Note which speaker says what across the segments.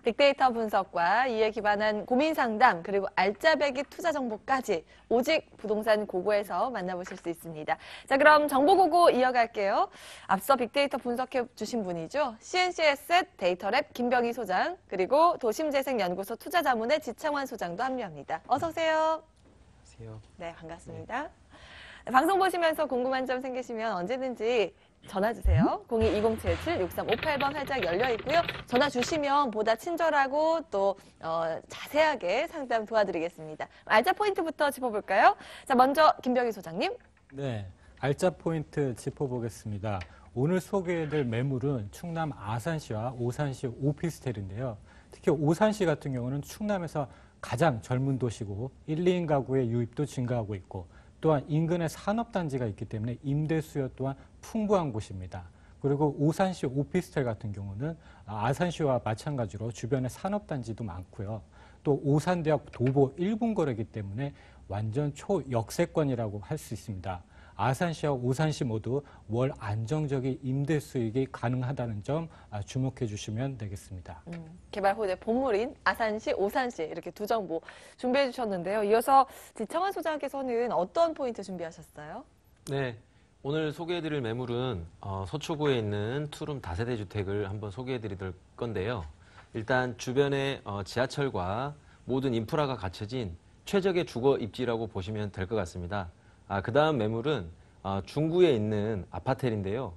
Speaker 1: 빅데이터 분석과 이에 기반한 고민 상담 그리고 알짜배기 투자 정보까지 오직 부동산 고고에서 만나보실 수 있습니다. 자, 그럼 정보 고고 이어갈게요. 앞서 빅데이터 분석해 주신 분이죠. CNC에셋 데이터랩 김병희 소장 그리고 도심재생연구소 투자자문의 지창환 소장도 합류합니다. 어서 오세요.
Speaker 2: 안녕하세요.
Speaker 1: 네, 반갑습니다. 방송 보시면서 궁금한 점 생기시면 언제든지 전화 주세요. 02-2077-6358번 활짝 열려 있고요. 전화 주시면 보다 친절하고 또 자세하게 상담 도와드리겠습니다. 알짜 포인트부터 짚어볼까요? 자, 먼저 김병희 소장님.
Speaker 2: 네, 알짜 포인트 짚어보겠습니다. 오늘 소개해드릴 매물은 충남 아산시와 오산시 오피스텔인데요. 특히 오산시 같은 경우는 충남에서 가장 젊은 도시고 1, 2인 가구의 유입도 증가하고 있고 또한 인근에 산업단지가 있기 때문에 임대 수요 또한 풍부한 곳입니다. 그리고 오산시 오피스텔 같은 경우는 아산시와 마찬가지로 주변에 산업단지도 많고요. 또 오산대학 도보 1분거리이기 때문에 완전 초역세권이라고 할 수 있습니다. 아산시와 오산시 모두 월 안정적인 임대 수익이 가능하다는 점 주목해 주시면 되겠습니다.
Speaker 1: 개발 호재 본물인 아산시, 오산시 이렇게 두 정보 준비해 주셨는데요. 이어서 지창환 소장께서는 어떤 포인트 준비하셨어요?
Speaker 3: 네, 오늘 소개해드릴 매물은 서초구에 있는 투룸 다세대 주택을 한번 해드릴 건데요. 일단 주변에 지하철과 모든 인프라가 갖춰진 최적의 주거 입지라고 보시면 될 것 같습니다. 그 다음 매물은 중구에 있는 아파텔인데요.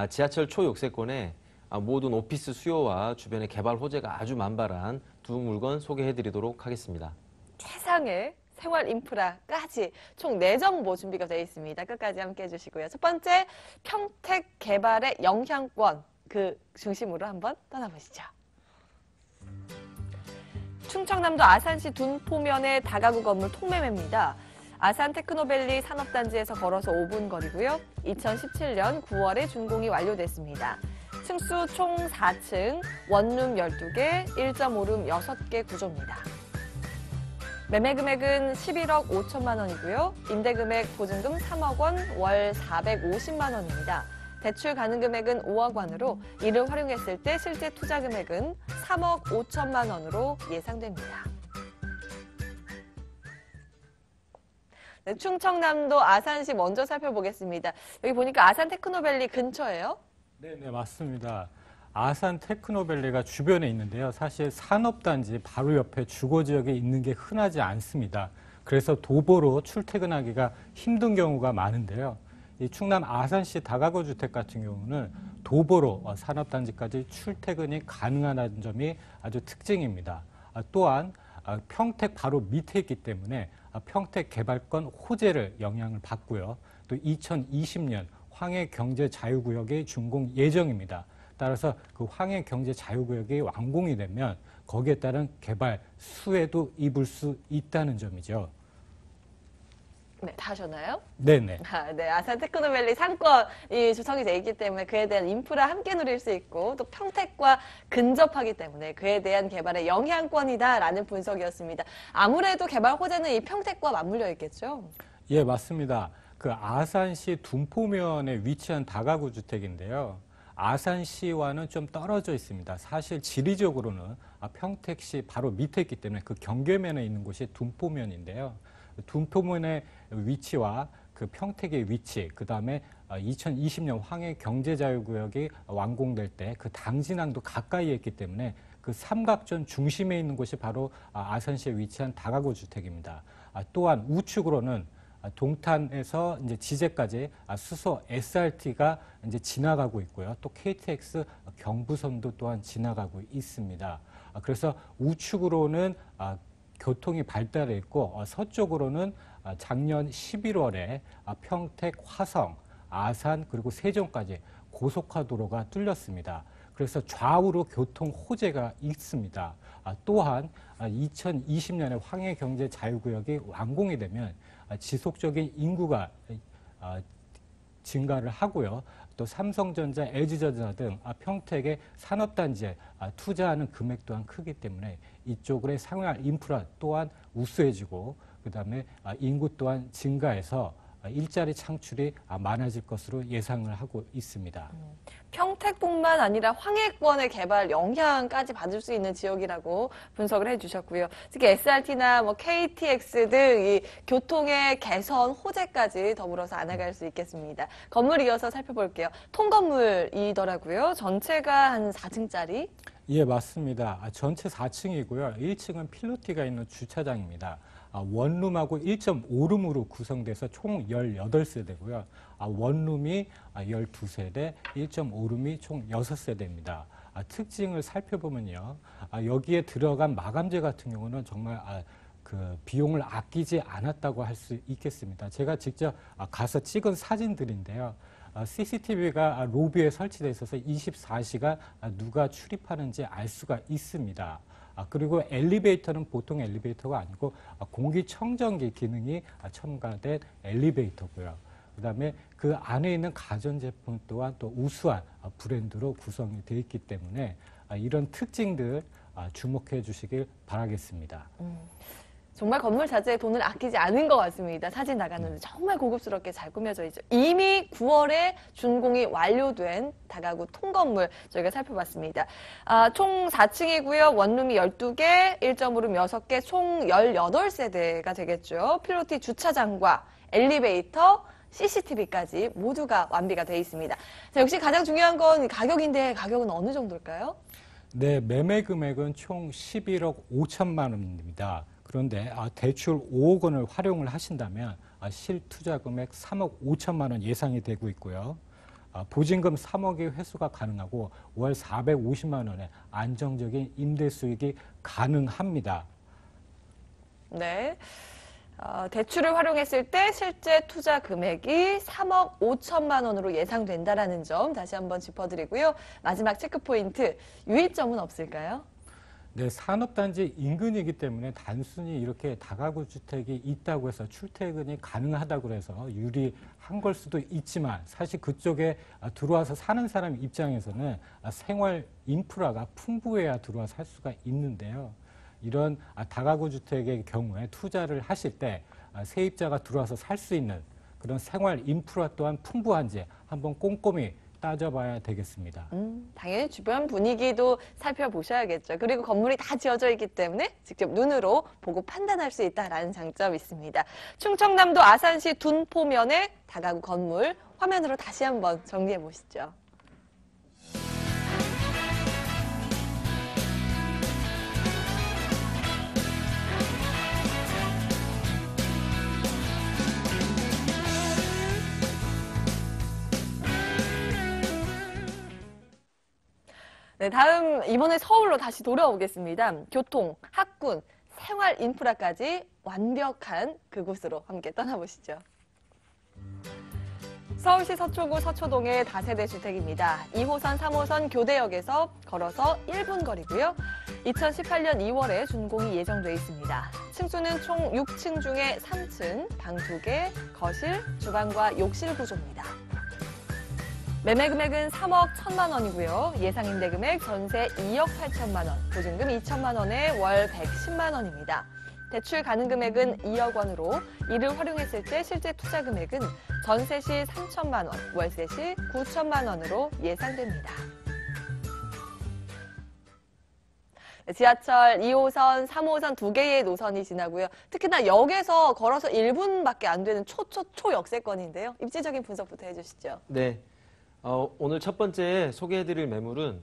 Speaker 3: 지하철 초역세권에 모든 오피스 수요와 주변의 개발 호재가 아주 만발한 두 물건 소개해드리도록 하겠습니다.
Speaker 1: 최상의 생활 인프라까지 총 4정보 준비가 되어 있습니다. 끝까지 함께 해주시고요. 첫 번째, 평택 개발의 영향권 그 중심으로 한번 떠나보시죠. 충청남도 아산시 둔포면의 다가구 건물 통매매입니다. 아산 테크노밸리 산업단지에서 걸어서 5분 거리고요. 2017년 9월에 준공이 완료됐습니다. 층수 총 4층, 원룸 12개, 1.5룸 6개 구조입니다. 매매 금액은 11억 5천만 원이고요. 임대 금액 보증금 3억 원, 월 450만 원입니다. 대출 가능 금액은 5억 원으로 이를 활용했을 때 실제 투자 금액은 3억 5천만 원으로 예상됩니다. 네, 충청남도 아산시 먼저 살펴보겠습니다. 여기 보니까 아산 테크노밸리 근처예요?
Speaker 2: 네, 맞습니다. 아산 테크노밸리가 주변에 있는데요. 사실 산업단지 바로 옆에 주거지역에 있는 게 흔하지 않습니다. 그래서 도보로 출퇴근하기가 힘든 경우가 많은데요. 이 충남 아산시 다가구 주택 같은 경우는 도보로 산업단지까지 출퇴근이 가능하다는 점이 아주 특징입니다. 또한 평택 바로 밑에 있기 때문에 평택 개발권 호재를 영향을 받고요. 또 2020년 황해경제자유구역의 준공 예정입니다. 따라서 그 황해경제자유구역이 완공이 되면 거기에 따른 개발 수혜도 입을 수 있다는 점이죠.
Speaker 1: 네, 다 하셨나요?
Speaker 2: 네네.
Speaker 1: 네, 아산 테크노밸리 상권이 조성이 돼 있기 때문에 그에 대한 인프라 함께 누릴 수 있고 또 평택과 근접하기 때문에 그에 대한 개발의 영향권이다라는 분석이었습니다. 아무래도 개발 호재는 이 평택과 맞물려 있겠죠?
Speaker 2: 예, 맞습니다. 그 아산시 둔포면에 위치한 다가구 주택인데요. 아산시와는 좀 떨어져 있습니다. 사실 지리적으로는 평택시 바로 밑에 있기 때문에 그 경계면에 있는 곳이 둔포면인데요. 둔포면의 위치와 그 평택의 위치, 그 다음에 2020년 황해경제자유구역이 완공될 때 그 당진항도 가까이에 있기 때문에 그 삼각전 중심에 있는 곳이 바로 아산시에 위치한 다가구 주택입니다. 또한 우측으로는 동탄에서 이제 지제까지 수소 SRT가 이제 지나가고 있고요. 또 KTX 경부선도 또한 지나가고 있습니다. 그래서 우측으로는 교통이 발달해 있고 서쪽으로는 작년 11월에 평택, 화성, 아산 그리고 세종까지 고속화도로가 뚫렸습니다. 그래서 좌우로 교통 호재가 있습니다. 또한 2020년에 황해경제자유구역이 완공이 되면 지속적인 인구가 증가를 하고요. 또 삼성전자, LG전자 등 평택의 산업단지에 투자하는 금액 또한 크기 때문에 이쪽으로의 생활 인프라 또한 우수해지고 그다음에 인구 또한 증가해서 일자리 창출이 많아질 것으로 예상을 하고 있습니다.
Speaker 1: 평택뿐만 아니라 황해권의 개발 영향까지 받을 수 있는 지역이라고 분석을 해주셨고요. 특히 SRT나 뭐 KTX 등 이 교통의 개선, 호재까지 더불어서 안아갈 수 있겠습니다. 건물 이어서 살펴볼게요. 통건물이더라고요. 전체가 한 4층짜리.
Speaker 2: 예, 맞습니다. 전체 4층이고요. 1층은 필로티가 있는 주차장입니다. 원룸하고 1.5룸으로 구성돼서 총 18세대고요. 원룸이 12세대, 1.5룸이 총 6세대입니다. 특징을 살펴보면요. 여기에 들어간 마감재 같은 경우는 정말 그 비용을 아끼지 않았다고 할 수 있겠습니다. 제가 직접 가서 찍은 사진들인데요. CCTV가 로비에 설치되어 있어서 24시간 누가 출입하는지 알 수가 있습니다. 그리고 엘리베이터는 보통 엘리베이터가 아니고 공기청정기 기능이 첨가된 엘리베이터고요. 그다음에 그 안에 있는 가전제품 또한 또 우수한 브랜드로 구성이 되어 있기 때문에 이런 특징들 주목해 주시길 바라겠습니다.
Speaker 1: 정말 건물 자체에 돈을 아끼지 않은 것 같습니다. 사진 나갔는데 정말 고급스럽게 잘 꾸며져 있죠. 이미 9월에 준공이 완료된 다가구 통건물 저희가 살펴봤습니다. 총 4층이고요. 원룸이 12개, 1.5룸 6개, 총 18세대가 되겠죠. 필로티 주차장과 엘리베이터, CCTV까지 모두가 완비가 되어 있습니다. 자, 역시 가장 중요한 건 가격인데 가격은 어느 정도일까요?
Speaker 2: 네, 매매 금액은 총 11억 5천만 원입니다. 그런데 대출 5억 원을 활용을 하신다면 실투자 금액 3억 5천만 원 예상이 되고 있고요. 보증금 3억의 회수가 가능하고 월 450만 원의 안정적인 임대 수익이 가능합니다.
Speaker 1: 네. 대출을 활용했을 때 실제 투자 금액이 3억 5천만 원으로 예상된다라는 점 다시 한번 짚어드리고요. 마지막 체크포인트, 유의점은 없을까요?
Speaker 2: 네, 산업단지 인근이기 때문에 단순히 이렇게 다가구 주택이 있다고 해서 출퇴근이 가능하다고 해서 유리한 걸 수도 있지만 사실 그쪽에 들어와서 사는 사람 입장에서는 생활 인프라가 풍부해야 들어와 살 수가 있는데요. 이런 다가구 주택의 경우에 투자를 하실 때 세입자가 들어와서 살 수 있는 그런 생활 인프라 또한 풍부한지 한번 꼼꼼히 따져봐야 되겠습니다.
Speaker 1: 당연히 주변 분위기도 살펴보셔야겠죠. 그리고 건물이 다 지어져 있기 때문에 직접 눈으로 보고 판단할 수 있다는 장점이 있습니다. 충청남도 아산시 둔포면의 다가구 건물 화면으로 다시 한번 정리해 보시죠. 네, 다음 이번에 서울로 다시 돌아오겠습니다. 교통, 학군, 생활 인프라까지 완벽한 그곳으로 함께 떠나보시죠. 서울시 서초구 서초동의 다세대 주택입니다. 2호선, 3호선 교대역에서 걸어서 1분 거리고요. 2018년 2월에 준공이 예정돼 있습니다. 층수는 총 6층 중에 3층, 방 2개, 거실, 주방과 욕실 구조입니다. 매매 금액은 3억 1천만 원이고요. 예상 임대 금액 전세 2억 8천만 원, 보증금 2천만 원에 월 110만 원입니다. 대출 가능 금액은 2억 원으로 이를 활용했을 때 실제 투자 금액은 전세 시 3천만 원, 월세 시 9천만 원으로 예상됩니다. 지하철 2호선, 3호선 2개의 노선이 지나고요. 특히나 역에서 걸어서 1분밖에 안 되는 초역세권인데요. 입지적인 분석부터 해주시죠.
Speaker 3: 네. 오늘 첫 번째 소개해드릴 매물은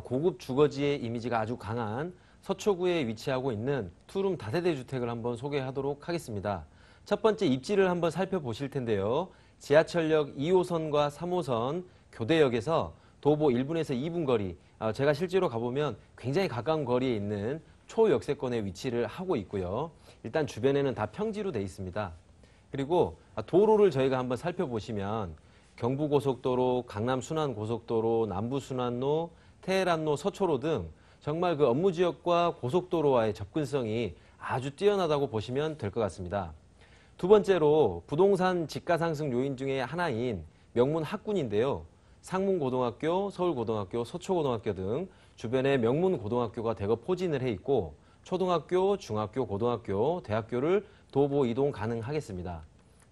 Speaker 3: 고급 주거지의 이미지가 아주 강한 서초구에 위치하고 있는 투룸 다세대 주택을 한번 소개하도록 하겠습니다. 첫 번째 입지를 한번 살펴보실 텐데요. 지하철역 2호선과 3호선 교대역에서 도보 1분에서 2분 거리, 제가 실제로 가보면 굉장히 가까운 거리에 있는 초역세권에 위치를 하고 있고요. 일단 주변에는 다 평지로 돼 있습니다. 그리고 도로를 저희가 한번 살펴보시면 경부고속도로, 강남순환고속도로, 남부순환로, 테헤란로, 서초로 등 정말 그 업무지역과 고속도로와의 접근성이 아주 뛰어나다고 보시면 될 것 같습니다. 두 번째로 부동산 집가상승 요인 중에 하나인 명문 학군인데요. 상문고등학교, 서울고등학교, 서초고등학교 등 주변에 명문 고등학교가 대거 포진을 해 있고 초등학교, 중학교, 고등학교, 대학교를 도보 이동 가능하겠습니다.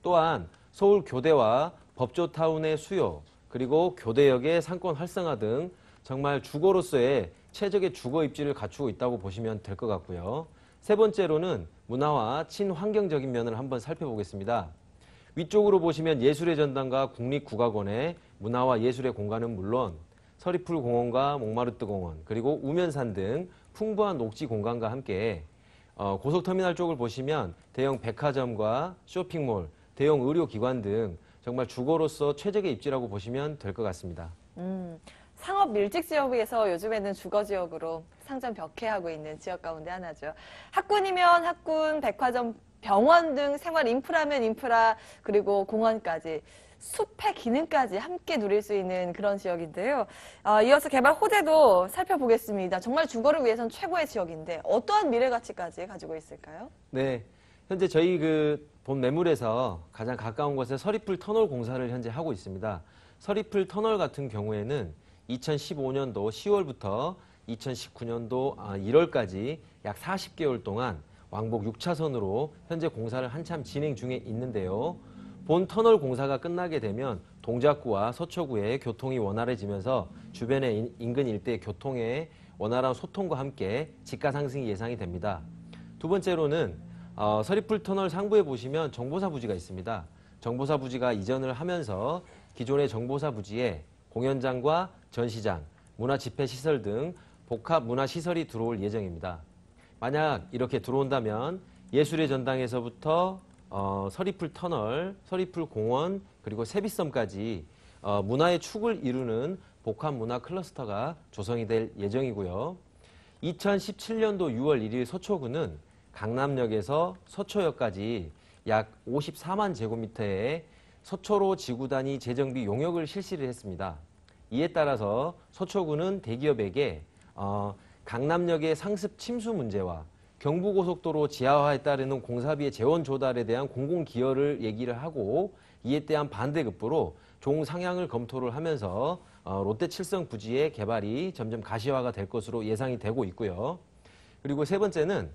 Speaker 3: 또한 서울 교대와 법조타운의 수요, 그리고 교대역의 상권 활성화 등 정말 주거로서의 최적의 주거 입지를 갖추고 있다고 보시면 될 것 같고요. 세 번째로는 문화와 친환경적인 면을 한번 살펴보겠습니다. 위쪽으로 보시면 예술의 전당과 국립국악원의 문화와 예술의 공간은 물론 서리풀 공원과 몽마르트 공원, 그리고 우면산 등 풍부한 녹지 공간과 함께 고속터미널 쪽을 보시면 대형 백화점과 쇼핑몰, 대형 의료기관 등 정말 주거로서 최적의 입지라고 보시면 될 것 같습니다.
Speaker 1: 상업 밀집 지역에서 요즘에는 주거 지역으로 상전벽해하고 있는 지역 가운데 하나죠. 학군이면 학군, 백화점, 병원 등 생활 인프라면 인프라, 그리고 공원까지 숲의 기능까지 함께 누릴 수 있는 그런 지역인데요. 이어서 개발 호재도 살펴보겠습니다. 정말 주거를 위해선 최고의 지역인데 어떠한 미래 가치까지 가지고 있을까요?
Speaker 3: 네, 현재 저희 본 매물에서 가장 가까운 곳에 서리풀 터널 공사를 현재 하고 있습니다. 서리풀 터널 같은 경우에는 2015년도 10월부터 2019년도 1월까지 약 40개월 동안 왕복 6차선으로 현재 공사를 한참 진행 중에 있는데요. 본 터널 공사가 끝나게 되면 동작구와 서초구의 교통이 원활해지면서 주변의 인근 일대 교통의 원활한 소통과 함께 집가 상승이 예상이 됩니다. 두 번째로는 서리풀 터널 상부에 보시면 정보사 부지가 있습니다. 정보사 부지가 이전을 하면서 기존의 정보사 부지에 공연장과 전시장, 문화집회시설 등 복합 문화시설이 들어올 예정입니다. 만약 이렇게 들어온다면 예술의 전당에서부터 서리풀 터널, 서리풀 공원, 그리고 세빛섬까지 문화의 축을 이루는 복합 문화 클러스터가 조성이 될 예정이고요. 2017년도 6월 1일 서초구는 강남역에서 서초역까지 약 54만 제곱미터의 서초로 지구단위 재정비 용역을 실시를 했습니다. 이에 따라서 서초구는 대기업에게 강남역의 상습 침수 문제와 경부고속도로 지하화에 따르는 공사비의 재원 조달에 대한 공공기여를 얘기를 하고 이에 대한 반대급부로 종상향을 검토를 하면서 롯데 칠성 부지의 개발이 점점 가시화가 될 것으로 예상이 되고 있고요. 그리고 세 번째는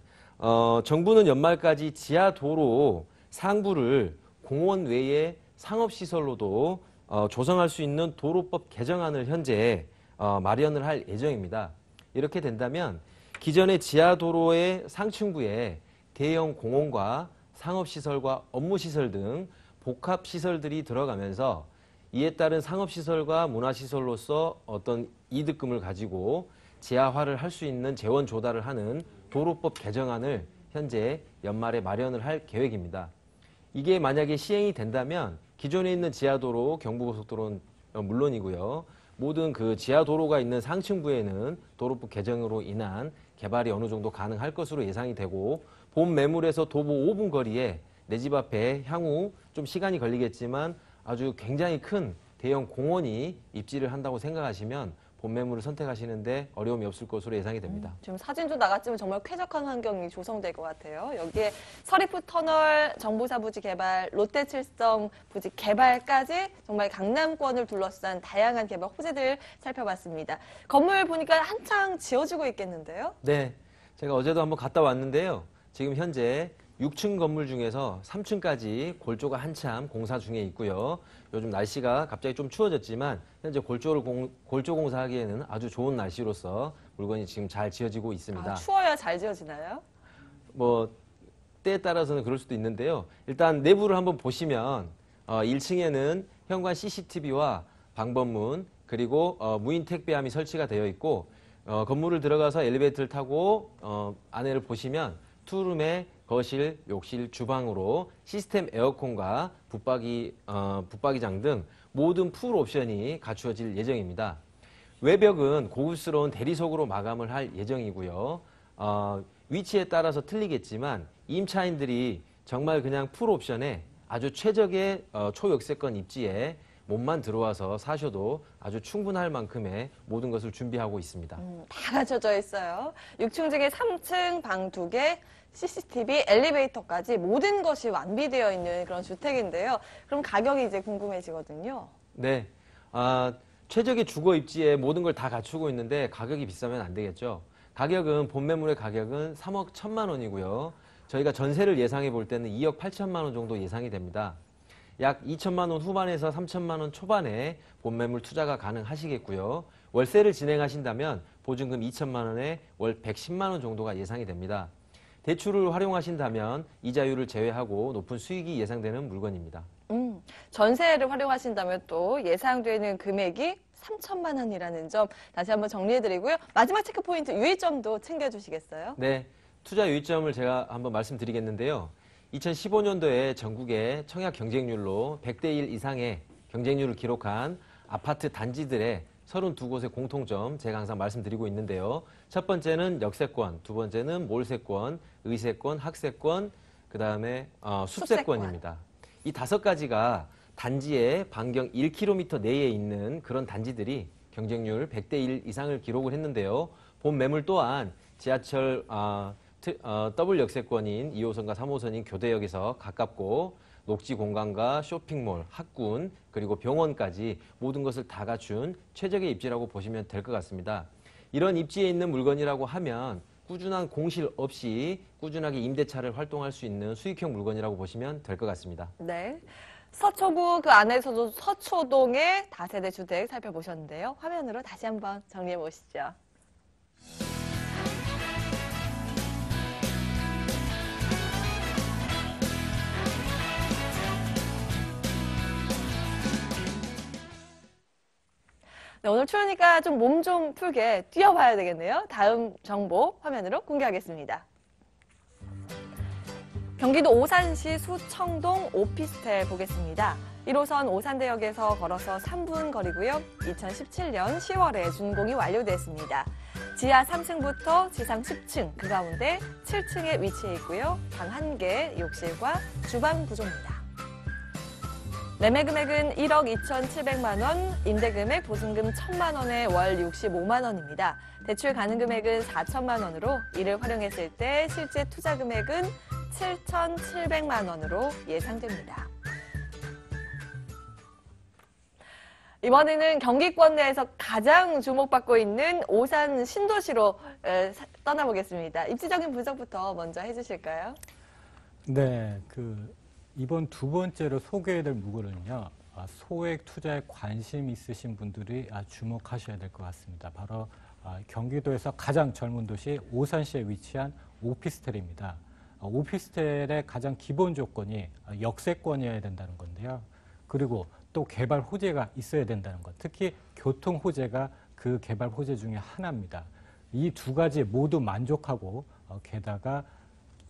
Speaker 3: 정부는 연말까지 지하도로 상부를 공원 외의 상업시설로도 조성할 수 있는 도로법 개정안을 현재 마련을 할 예정입니다. 이렇게 된다면 기존의 지하도로의 상층부에 대형 공원과 상업시설과 업무시설 등 복합시설들이 들어가면서 이에 따른 상업시설과 문화시설로서 어떤 이득금을 가지고 지하화를 할 수 있는 재원 조달을 하는 도로법 개정안을 현재 연말에 마련을 할 계획입니다. 이게 만약에 시행이 된다면 기존에 있는 지하도로, 경부고속도로는 물론이고요. 모든 그 지하도로가 있는 상층부에는 도로법 개정으로 인한 개발이 어느 정도 가능할 것으로 예상이 되고 본 매물에서 도보 5분 거리에 내 집 앞에 향후 좀 시간이 걸리겠지만 아주 굉장히 큰 대형 공원이 입지를 한다고 생각하시면 본 매물을 선택하시는데 어려움이 없을 것으로 예상이 됩니다.
Speaker 1: 지금 사진도 나갔지만 정말 쾌적한 환경이 조성될 것 같아요. 여기에 서리풀 터널, 정보사 부지 개발, 롯데 칠성 부지 개발까지 정말 강남권을 둘러싼 다양한 개발 호재들 살펴봤습니다. 건물 보니까 한창 지어지고 있겠는데요?
Speaker 3: 네, 제가 어제도 한번 갔다 왔는데요. 지금 현재 6층 건물 중에서 3층까지 골조가 한참 공사 중에 있고요. 요즘 날씨가 갑자기 좀 추워졌지만 현재 골조 공사하기에는 아주 좋은 날씨로서 물건이 지금 잘 지어지고 있습니다.
Speaker 1: 추워야 잘 지어지나요?
Speaker 3: 뭐 때에 따라서는 그럴 수도 있는데요. 일단 내부를 한번 보시면 1층에는 현관 CCTV와 방범문 그리고 무인 택배함이 설치가 되어 있고 건물을 들어가서 엘리베이터를 타고 안에를 보시면 투룸에 거실, 욕실, 주방으로 시스템 에어컨과 붙박이장 등 모든 풀 옵션이 갖추어질 예정입니다. 외벽은 고급스러운 대리석으로 마감을 할 예정이고요. 위치에 따라서 틀리겠지만 임차인들이 정말 그냥 풀 옵션에 아주 최적의 초역세권 입지에 몸만 들어와서 사셔도 아주 충분할 만큼의 모든 것을 준비하고 있습니다.
Speaker 1: 다 갖춰져 있어요. 6층 중에 3층 방 2개, CCTV, 엘리베이터까지 모든 것이 완비되어 있는 그런 주택인데요. 그럼 가격이 이제 궁금해지거든요.
Speaker 3: 네. 최적의 주거 입지에 모든 걸 다 갖추고 있는데 가격이 비싸면 안 되겠죠. 가격은 본 매물의 가격은 3억 1천만 원이고요. 저희가 전세를 예상해 볼 때는 2억 8천만 원 정도 예상이 됩니다. 약 2천만 원 후반에서 3천만 원 초반에 본매물 투자가 가능하시겠고요. 월세를 진행하신다면 보증금 2천만 원에 월 110만 원 정도가 예상이 됩니다. 대출을 활용하신다면 이자율을 제외하고 높은 수익이 예상되는 물건입니다.
Speaker 1: 전세를 활용하신다면 또 예상되는 금액이 3천만 원이라는 점 다시 한번 정리해드리고요. 마지막 체크 포인트 유의점도 챙겨주시겠어요?
Speaker 3: 네, 투자 유의점을 제가 한번 말씀드리겠는데요. 2015년도에 전국의 청약 경쟁률로 100대 1 이상의 경쟁률을 기록한 아파트 단지들의 32곳의 공통점 제가 항상 말씀드리고 있는데요. 첫 번째는 역세권, 두 번째는 몰세권, 의세권, 학세권, 그다음에 숲세권입니다. 이 5가지가 단지의 반경 1km 내에 있는 그런 단지들이 경쟁률 100대 1 이상을 기록을 했는데요. 본 매물 또한 지하철 더블 역세권인 2호선과 3호선인 교대역에서 가깝고 녹지 공간과 쇼핑몰, 학군, 그리고 병원까지 모든 것을 다 갖춘 최적의 입지라고 보시면 될 것 같습니다. 이런 입지에 있는 물건이라고 하면 꾸준한 공실 없이 꾸준하게 임대차를 활동할 수 있는 수익형 물건이라고 보시면 될 것 같습니다.
Speaker 1: 네. 서초구 그 안에서도 서초동의 다세대 주택 살펴보셨는데요. 화면으로 다시 한번 정리해 보시죠. 네, 오늘 추우니까 좀 몸 좀 풀게 뛰어봐야 되겠네요. 다음 정보 화면으로 공개하겠습니다. 경기도 오산시 수청동 오피스텔 보겠습니다. 1호선 오산대역에서 걸어서 3분 거리고요. 2017년 10월에 준공이 완료됐습니다. 지하 3층부터 지상 10층, 그 가운데 7층에 위치해 있고요. 방 1개, 욕실과 주방 구조입니다. 매매 금액은 1억 2,700만 원, 임대 금액 보증금 1,000만 원에 월 65만 원입니다. 대출 가능 금액은 4천만 원으로 이를 활용했을 때 실제 투자 금액은 7,700만 원으로 예상됩니다. 이번에는 경기권 내에서 가장 주목받고 있는 오산 신도시로 떠나보겠습니다. 입지적인 분석부터 먼저 해주실까요?
Speaker 2: 네, 이번 두 번째로 소개해드릴 물건은요, 소액 투자에 관심 있으신 분들이 주목하셔야 될 것 같습니다. 바로 경기도에서 가장 젊은 도시 오산시에 위치한 오피스텔입니다. 오피스텔의 가장 기본 조건이 역세권이어야 된다는 건데요. 그리고 또 개발 호재가 있어야 된다는 것, 특히 교통 호재가 그 개발 호재 중에 하나입니다. 이 두 가지 모두 만족하고 게다가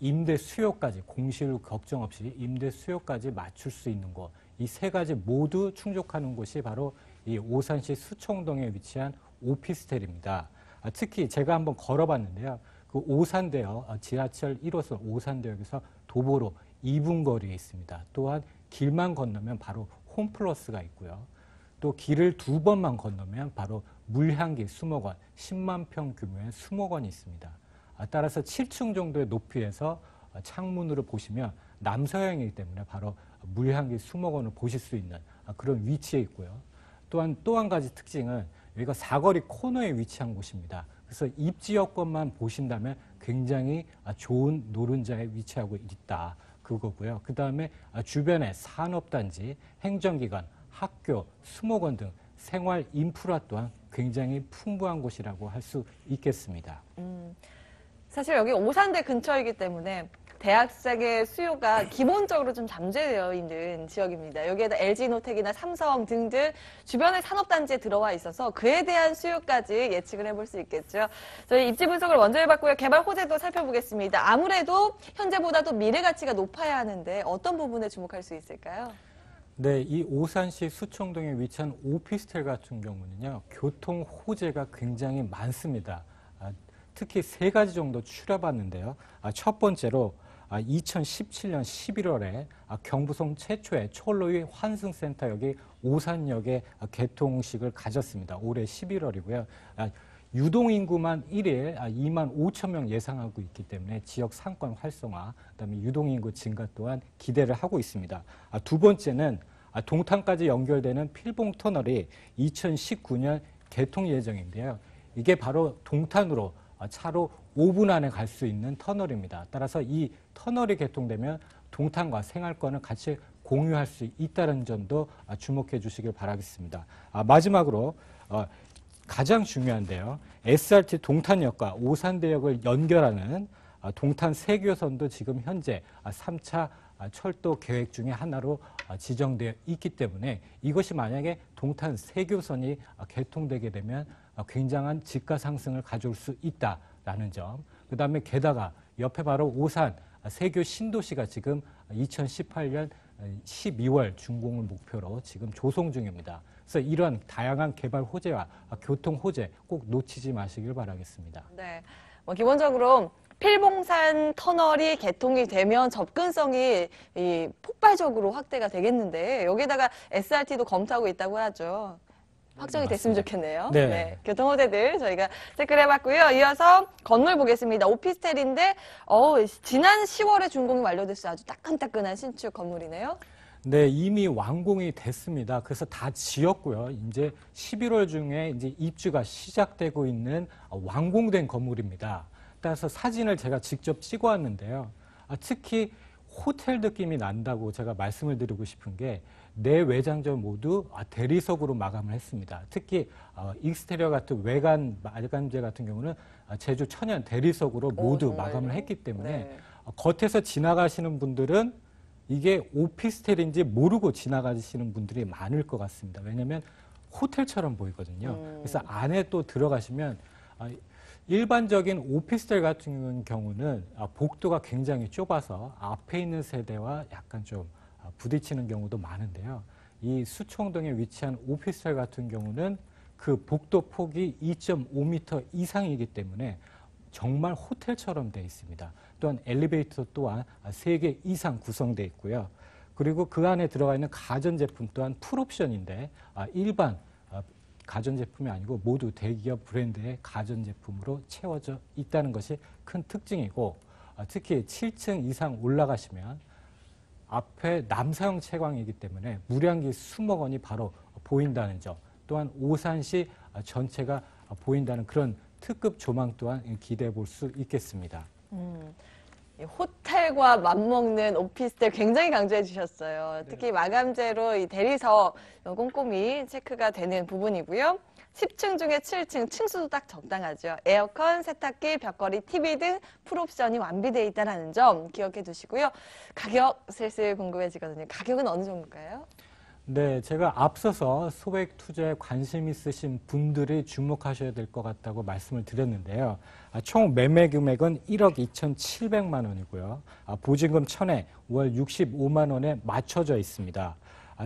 Speaker 2: 임대 수요까지, 공실 걱정 없이 임대 수요까지 맞출 수 있는 곳, 이 세 가지 모두 충족하는 곳이 바로 이 오산시 수청동에 위치한 오피스텔입니다. 특히 제가 한번 걸어봤는데요. 그 오산대역, 지하철 1호선 오산대역에서 도보로 2분 거리에 있습니다. 또한 길만 건너면 바로 홈플러스가 있고요. 또 길을 2번만 건너면 바로 물향기 수목원, 10만 평 규모의 수목원이 있습니다. 따라서 7층 정도의 높이에서 창문으로 보시면 남서향이기 때문에 바로 물향기 수목원을 보실 수 있는 그런 위치에 있고요. 또한 또 한 가지 특징은 여기가 사거리 코너에 위치한 곳입니다. 그래서 입지 여건만 보신다면 굉장히 좋은 노른자에 위치하고 있다. 그거고요. 그 다음에 주변에 산업단지, 행정기관, 학교, 수목원 등 생활 인프라 또한 굉장히 풍부한 곳이라고 할 수 있겠습니다.
Speaker 1: 사실 여기 오산대 근처이기 때문에 대학생의 수요가 기본적으로 좀 잠재되어 있는 지역입니다. 여기에다 LG노텍이나 삼성 등등 주변의 산업단지에 들어와 있어서 그에 대한 수요까지 예측을 해볼 수 있겠죠. 저희 입지 분석을 먼저 해봤고요. 개발 호재도 살펴보겠습니다. 아무래도 현재보다도 미래 가치가 높아야 하는데 어떤 부분에 주목할 수 있을까요?
Speaker 2: 네, 이 오산시 수청동에 위치한 오피스텔 같은 경우는요, 교통 호재가 굉장히 많습니다. 특히 3가지 정도 추려봤는데요. 첫 번째로 2017년 11월에 경부송 최초의 철로위 환승센터역이 오산역에 개통식을 가졌습니다. 올해 11월이고요. 유동인구만 1일 2만 5천 명 예상하고 있기 때문에 지역 상권 활성화, 그다음에 유동인구 증가 또한 기대를 하고 있습니다. 두 번째는 동탄까지 연결되는 필봉터널이 2019년 개통 예정인데요. 이게 바로 동탄으로 차로 5분 안에 갈 수 있는 터널입니다. 따라서 이 터널이 개통되면 동탄과 생활권을 같이 공유할 수 있다는 점도 주목해 주시길 바라겠습니다. 마지막으로 가장 중요한데요. SRT 동탄역과 오산대역을 연결하는 동탄 세교선도 지금 현재 3차 철도 계획 중에 하나로 지정되어 있기 때문에 이것이 만약에 동탄 세교선이 개통되게 되면 굉장한 집가 상승을 가져올 수 있다라는 점. 그다음에 게다가 옆에 바로 오산 세교 신도시가 지금 2018년 12월 준공을 목표로 지금 조성 중입니다. 그래서 이러한 다양한 개발 호재와 교통 호재 꼭 놓치지 마시길 바라겠습니다.
Speaker 1: 네, 기본적으로 필봉산 터널이 개통이 되면 접근성이 폭발적으로 확대가 되겠는데 여기다가 SRT도 검토하고 있다고 하죠. 확정이 됐으면 좋겠네요.
Speaker 2: 네.
Speaker 1: 교통 호재들 저희가 체크를 해봤고요. 이어서 건물 보겠습니다. 오피스텔인데 지난 10월에 준공이 완료됐어요. 아주 따끈따끈한 신축 건물이네요.
Speaker 2: 네, 이미 완공이 됐습니다. 그래서 다 지었고요. 이제 11월 중에 이제 입주가 시작되고 있는 완공된 건물입니다. 따라서 사진을 제가 직접 찍어 왔는데요. 특히 호텔 느낌이 난다고 제가 말씀을 드리고 싶은 게 내 외장전 모두 대리석으로 마감을 했습니다. 특히 익스테리어 같은 외관 마감재 같은 경우는 제주 천연 대리석으로 모두 마감을 했기 때문에 겉에서 지나가시는 분들은 이게 오피스텔인지 모르고 지나가시는 분들이 많을 것 같습니다. 왜냐하면 호텔처럼 보이거든요. 그래서 안에 또 들어가시면 일반적인 오피스텔 같은 경우는 복도가 굉장히 좁아서 앞에 있는 세대와 약간 좀 부딪히는 경우도 많은데요. 이 수청동에 위치한 오피스텔 같은 경우는 그 복도 폭이 2.5m 이상이기 때문에 정말 호텔처럼 되어 있습니다. 또한 엘리베이터 또한 3개 이상 구성되어 있고요. 그리고 그 안에 들어가 있는 가전제품 또한 풀옵션인데 일반 가전제품이 아니고 모두 대기업 브랜드의 가전제품으로 채워져 있다는 것이 큰 특징이고 특히 7층 이상 올라가시면 앞에 남사형 채광이기 때문에 무량기 수목원이 바로 보인다는 점 또한 오산시 전체가 보인다는 그런 특급 조망 또한 기대해 볼 수 있겠습니다.
Speaker 1: 호텔과 맞먹는 오피스텔 굉장히 강조해 주셨어요. 특히 마감재로 이 대리석 꼼꼼히 체크가 되는 부분이고요. 10층 중에 7층, 층수도 딱 적당하죠. 에어컨, 세탁기, 벽걸이, TV 등 풀옵션이 완비되어 있다는 점 기억해 두시고요. 가격 슬슬 궁금해지거든요. 가격은 어느 정도일까요?
Speaker 2: 네, 제가 앞서서 소액 투자에 관심 있으신 분들이 주목하셔야 될 것 같다고 말씀을 드렸는데요. 총 매매 금액은 1억 2,700만 원이고요. 보증금 1,000에 월 65만 원에 맞춰져 있습니다.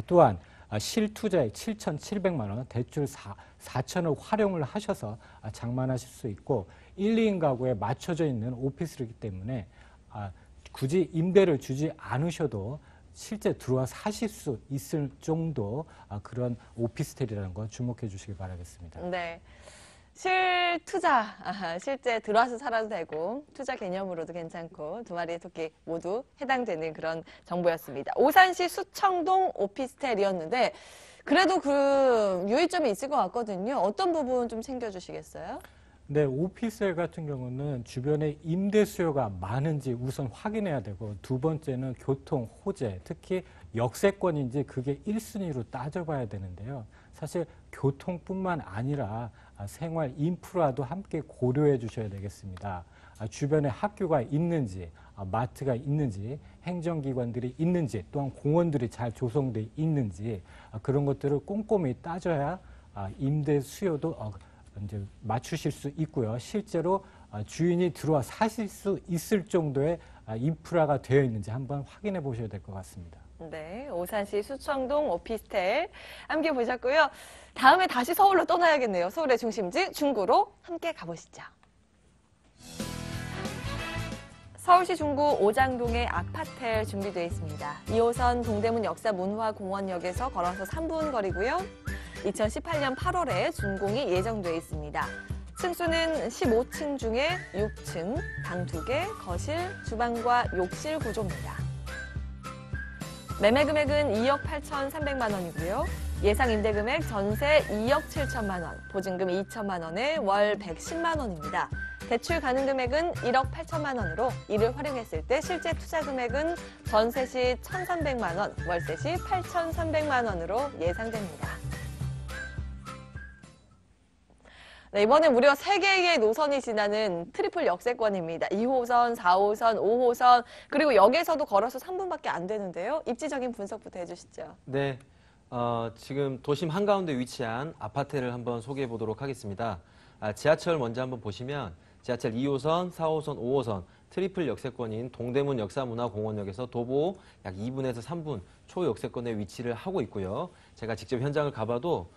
Speaker 2: 또한 실투자액 7,700만 원, 대출 4천을 활용을 하셔서 장만하실 수 있고 1, 2인 가구에 맞춰져 있는 오피스이기 때문에 굳이 임대를 주지 않으셔도 실제 들어와 사실 수 있을 정도 그런 오피스텔이라는 거 주목해 주시기 바라겠습니다.
Speaker 1: 네. 실투자, 실제 들어와서 살아도 되고 투자 개념으로도 괜찮고 두 마리의 토끼 모두 해당되는 그런 정보였습니다. 오산시 수청동 오피스텔이었는데 그래도 그 유의점이 있을 것 같거든요. 어떤 부분 좀 챙겨주시겠어요?
Speaker 2: 네, 오피스텔 같은 경우는 주변에 임대 수요가 많은지 우선 확인해야 되고 두 번째는 교통, 호재, 특히 역세권인지 그게 1순위로 따져봐야 되는데요. 사실 교통뿐만 아니라 생활 인프라도 함께 고려해 주셔야 되겠습니다. 주변에 학교가 있는지, 마트가 있는지, 행정기관들이 있는지, 또한 공원들이 잘 조성돼 있는지 그런 것들을 꼼꼼히 따져야 임대 수요도 이제 맞추실 수 있고요. 실제로 주인이 들어와 사실 수 있을 정도의 인프라가 되어 있는지 한번 확인해 보셔야 될 것 같습니다.
Speaker 1: 네, 오산시 수청동 오피스텔 함께 보셨고요. 다음에 다시 서울로 떠나야겠네요. 서울의 중심지 중구로 함께 가보시죠. 서울시 중구 오장동에 아파텔 준비되어 있습니다. 2호선 동대문 역사문화공원역에서 걸어서 3분 거리고요. 2018년 8월에 준공이 예정되어 있습니다. 층수는 15층 중에 6층, 방 2개, 거실, 주방과 욕실 구조입니다. 매매 금액은 2억 8,300만 원이고요. 예상 임대 금액 전세 2억 7천만 원, 보증금 2천만 원에 월 110만 원입니다. 대출 가능 금액은 1억 8천만 원으로 이를 활용했을 때 실제 투자 금액은 전세 시 1,300만 원, 월세 시 8,300만 원으로 예상됩니다. 네, 이번에 무려 3개의 노선이 지나는 트리플 역세권입니다. 2호선, 4호선, 5호선, 그리고 역에서도 걸어서 3분밖에 안 되는데요. 입지적인 분석부터 해주시죠.
Speaker 3: 네, 지금 도심 한가운데 위치한 아파트를 한번 소개해 보도록 하겠습니다. 지하철 먼저 한번 보시면 지하철 2호선, 4호선, 5호선 트리플 역세권인 동대문 역사문화공원역에서 도보 약 2분에서 3분 초역세권에 위치를 하고 있고요. 제가 직접 현장을 가봐도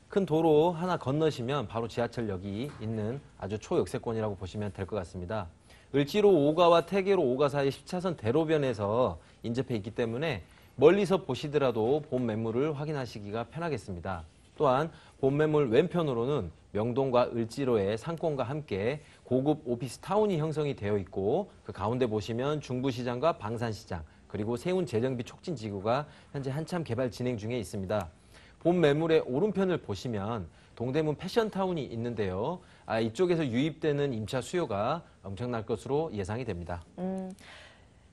Speaker 3: 큰 도로 하나 건너시면 바로 지하철역이 있는 아주 초역세권이라고 보시면 될 것 같습니다. 을지로 5가와 태계로 5가 사이 10차선 대로변에서 인접해 있기 때문에 멀리서 보시더라도 본 매물을 확인하시기가 편하겠습니다. 또한 본 매물 왼편으로는 명동과 을지로의 상권과 함께 고급 오피스 타운이 형성이 되어 있고 그 가운데 보시면 중부시장과 방산시장 그리고 세운 재정비 촉진지구가 현재 한참 개발 진행 중에 있습니다. 본 매물의 오른편을 보시면 동대문 패션타운이 있는데요. 이쪽에서 유입되는 임차 수요가 엄청날 것으로 예상이 됩니다.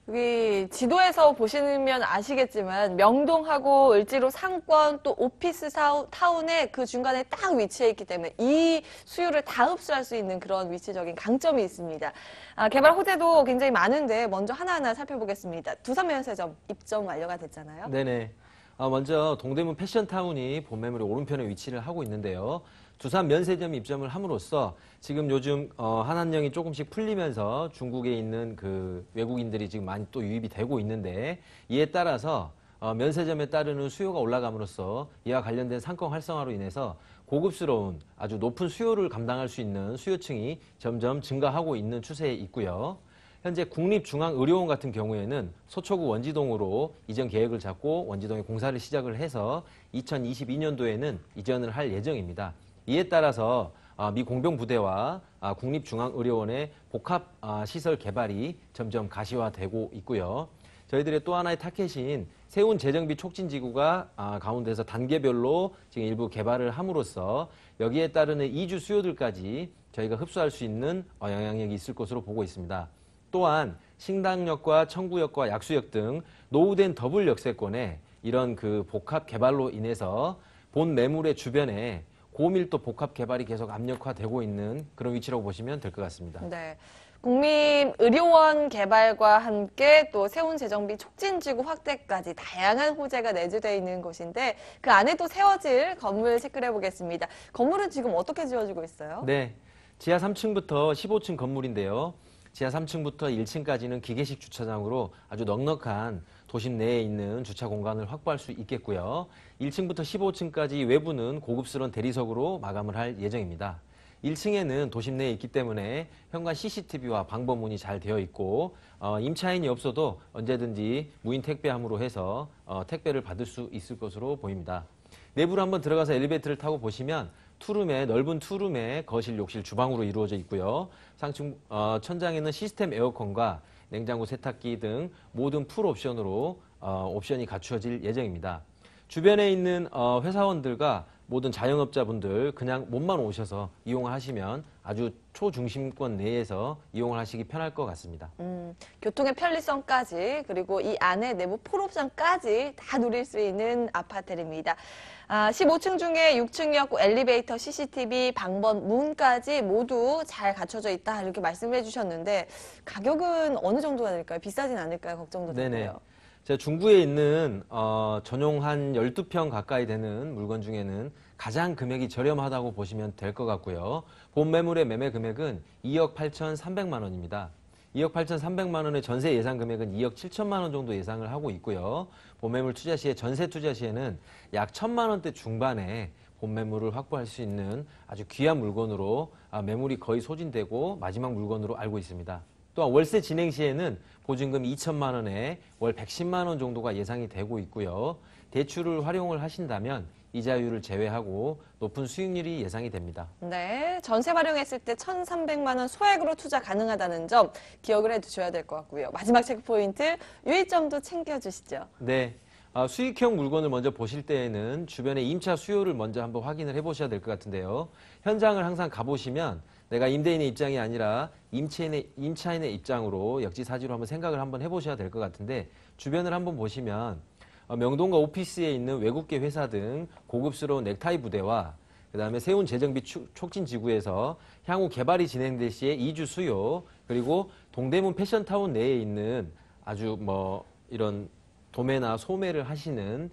Speaker 1: 여기 지도에서 보시면 아시겠지만 명동하고 을지로 상권 또 오피스 타운의 그 중간에 딱 위치해 있기 때문에 이 수요를 다 흡수할 수 있는 그런 위치적인 강점이 있습니다. 개발 호재도 굉장히 많은데 먼저 하나하나 살펴보겠습니다. 두산면세점 입점 완료가 됐잖아요.
Speaker 3: 네네. 먼저 동대문 패션타운이 본 매물의 오른편에 위치를 하고 있는데요. 두산 면세점 입점을 함으로써 지금 요즘 한한령이 조금씩 풀리면서 중국에 있는 그 외국인들이 지금 많이 또 유입이 되고 있는데 이에 따라서 면세점에 따르는 수요가 올라감으로써 이와 관련된 상권 활성화로 인해서 고급스러운 아주 높은 수요를 감당할 수 있는 수요층이 점점 증가하고 있는 추세에 있고요. 현재 국립중앙의료원 같은 경우에는 소초구 원지동으로 이전 계획을 잡고 원지동에 공사를 시작을 해서 2022년도에는 이전을 할 예정입니다. 이에 따라서 미 공병부대와 국립중앙의료원의 복합 시설 개발이 점점 가시화되고 있고요. 저희들의 또 하나의 타켓인 세운 재정비 촉진지구가 가운데서 단계별로 지금 일부 개발을 함으로써 여기에 따르는 이주 수요들까지 저희가 흡수할 수 있는 영향력이 있을 것으로 보고 있습니다. 또한 신당역과 청구역과 약수역 등 노후된 더블 역세권에 이런 그 복합 개발로 인해서 본 매물의 주변에 고밀도 복합 개발이 계속 압력화되고 있는 그런 위치라고 보시면 될 것 같습니다.
Speaker 1: 네. 국민의료원 개발과 함께 또 세운 재정비 촉진지구 확대까지 다양한 호재가 내주되어 있는 곳인데 그 안에 또 세워질 건물 체크해 보겠습니다. 건물은 지금 어떻게 지어지고 있어요?
Speaker 3: 네. 지하 3층부터 15층 건물인데요. 지하 3층부터 1층까지는 기계식 주차장으로 아주 넉넉한 도심 내에 있는 주차 공간을 확보할 수 있겠고요. 1층부터 15층까지 외부는 고급스러운 대리석으로 마감을 할 예정입니다. 1층에는 도심 내에 있기 때문에 현관 CCTV와 방범문이 잘 되어 있고 임차인이 없어도 언제든지 무인 택배함으로 해서 택배를 받을 수 있을 것으로 보입니다. 내부로 한번 들어가서 엘리베이터를 타고 보시면 넓은 투룸에 거실, 욕실, 주방으로 이루어져 있고요. 상층 천장에는 시스템 에어컨과 냉장고, 세탁기 등 모든 풀 옵션으로 옵션이 갖추어질 예정입니다. 주변에 있는 회사원들과 모든 자영업자분들 그냥 몸만 오셔서 이용을 하시면 아주 초중심권 내에서 이용을 하시기 편할 것 같습니다.
Speaker 1: 교통의 편리성까지 그리고 이 안에 내부 풀옵션까지 다 누릴 수 있는 아파트입니다. 15층 중에 6층이었고 엘리베이터, CCTV, 방범문까지 모두 잘 갖춰져 있다 이렇게 말씀을 해주셨는데 가격은 어느 정도가 될까요? 비싸진 않을까요? 걱정도 되고요.
Speaker 3: 제가 중구에 있는 전용 한 12평 가까이 되는 물건 중에는 가장 금액이 저렴하다고 보시면 될 것 같고요. 본 매물의 매매 금액은 2억 8,300만 원입니다. 2억 8,300만 원의 전세 예상 금액은 2억 7천만 원 정도 예상을 하고 있고요. 본 매물 투자 시에 전세 투자 시에는 약 1,000만 원대 중반에 본 매물을 확보할 수 있는 아주 귀한 물건으로 매물이 거의 소진되고 마지막 물건으로 알고 있습니다. 또한 월세 진행 시에는 보증금 2천만 원에 월 110만 원 정도가 예상이 되고 있고요. 대출을 활용을 하신다면 이자율을 제외하고 높은 수익률이 예상이 됩니다.
Speaker 1: 네, 전세 활용했을 때 1,300만 원 소액으로 투자 가능하다는 점 기억을 해두셔야 될 것 같고요. 마지막 체크포인트, 유의점도 챙겨주시죠.
Speaker 3: 네, 수익형 물건을 먼저 보실 때에는 주변의 임차 수요를 먼저 한번 확인을 해보셔야 될 것 같은데요. 현장을 항상 가보시면 내가 임대인의 입장이 아니라 임차인의 입장으로 역지사지로 한번 생각을 한번 해보셔야 될 것 같은데 주변을 한번 보시면 명동과 오피스에 있는 외국계 회사 등 고급스러운 넥타이 부대와 그다음에 세운 재정비 촉진 지구에서 향후 개발이 진행될 시에 이주 수요 그리고 동대문 패션타운 내에 있는 아주 이런 도매나 소매를 하시는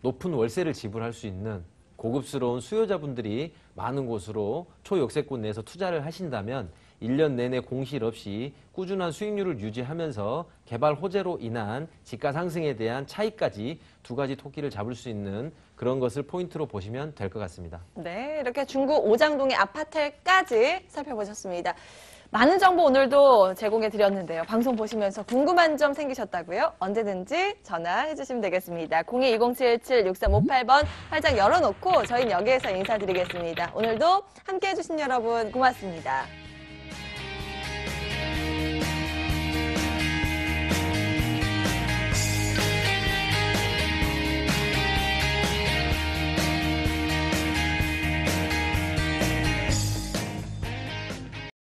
Speaker 3: 높은 월세를 지불할 수 있는 고급스러운 수요자분들이 많은 곳으로 초역세권 내에서 투자를 하신다면 1년 내내 공실 없이 꾸준한 수익률을 유지하면서 개발 호재로 인한 지가 상승에 대한 차이까지 두 가지 토끼를 잡을 수 있는 그런 것을 포인트로 보시면 될 것 같습니다.
Speaker 1: 네, 이렇게 중구 오장동의 아파트까지 살펴보셨습니다. 많은 정보 오늘도 제공해 드렸는데요. 방송 보시면서 궁금한 점 생기셨다고요? 언제든지 전화해 주시면 되겠습니다. 02-2077-6358번 활짝 열어놓고 저희는 여기에서 인사드리겠습니다. 오늘도 함께해 주신 여러분 고맙습니다.